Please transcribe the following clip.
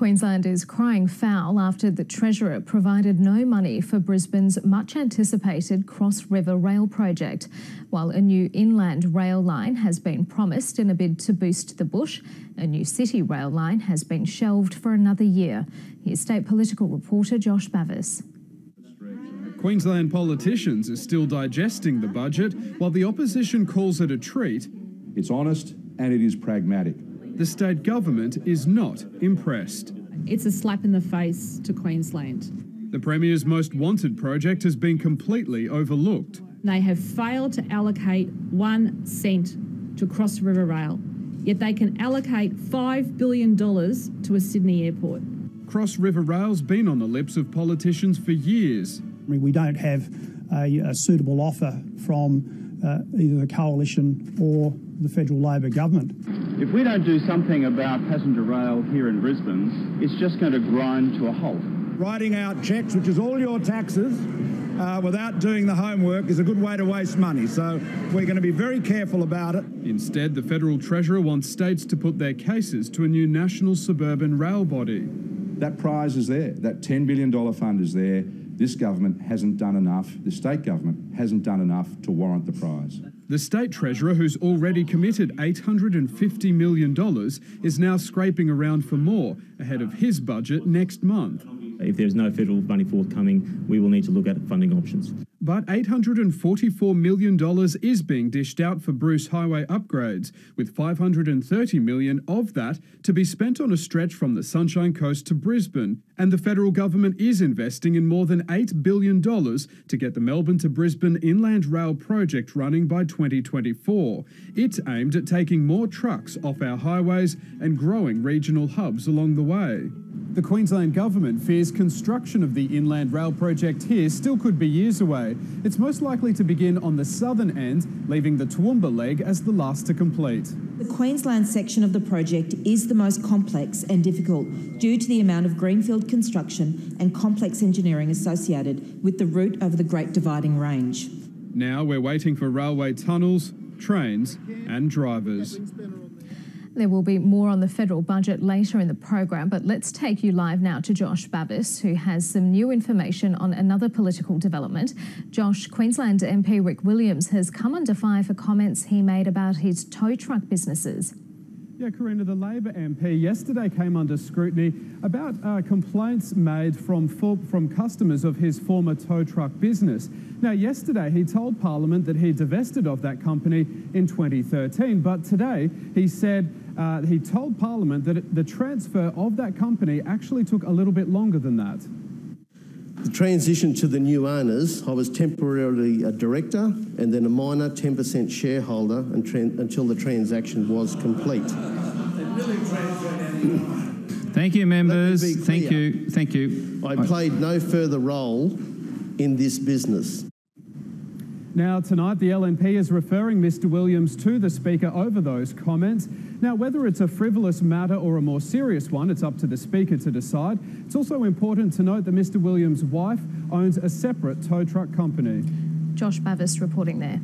Queensland is crying foul after the Treasurer provided no money for Brisbane's much-anticipated Cross River Rail project. While a new inland rail line has been promised in a bid to boost the bush, a new city rail line has been shelved for another year. Here's state political reporter Josh Bavis. Queensland politicians are still digesting the budget, while the opposition calls it a treat. It's honest and it is pragmatic. The state government is not impressed. It's a slap in the face to Queensland. The Premier's most wanted project has been completely overlooked. They have failed to allocate 1 cent to Cross River Rail, yet they can allocate $5 billion to a Sydney airport. Cross River Rail's been on the lips of politicians for years. We don't have a suitable offer from either the Coalition or the federal Labor government. If we don't do something about passenger rail here in Brisbane, it's just going to grind to a halt. Writing out cheques, which is all your taxes, without doing the homework is a good way to waste money. So we're going to be very careful about it. Instead, the federal Treasurer wants states to put their cases to a new national suburban rail body. That prize is there. That $10 billion fund is there. This government hasn't done enough. The state government hasn't done enough to warrant the prize. The state treasurer, who's already committed $850 million, is now scraping around for more ahead of his budget next month. If there's no federal money forthcoming, we will need to look at funding options. But $844 million is being dished out for Bruce Highway upgrades, with $530 million of that to be spent on a stretch from the Sunshine Coast to Brisbane. And the federal government is investing in more than $8 billion to get the Melbourne to Brisbane Inland Rail project running by 2024. It's aimed at taking more trucks off our highways and growing regional hubs along the way. The Queensland government fears construction of the Inland Rail project here still could be years away. It's most likely to begin on the southern end, leaving the Toowoomba leg as the last to complete. The Queensland section of the project is the most complex and difficult due to the amount of greenfield construction and complex engineering associated with the route over the Great Dividing Range. Now we're waiting for railway tunnels, trains and drivers. There will be more on the federal budget later in the program, but let's take you live now to Josh Bavis, who has some new information on another political development. Josh, Queensland MP Rick Williams has come under fire for comments he made about his tow truck businesses. Yeah, Karina, the Labor MP yesterday came under scrutiny about complaints made from customers of his former tow truck business. Now, yesterday he told Parliament that he divested of that company in 2013, but today he said he told Parliament that the transfer of that company actually took a little bit longer than that. The transition to the new owners, I was temporarily a director and then a minor 10% shareholder until the transaction was complete. Thank you, members. Thank you. Thank you. I played no further role in this business. Now, tonight, the LNP is referring Mr Williams to the Speaker over those comments. Now, whether it's a frivolous matter or a more serious one, it's up to the Speaker to decide. It's also important to note that Mr Williams' wife owns a separate tow truck company. Josh Bavis reporting there.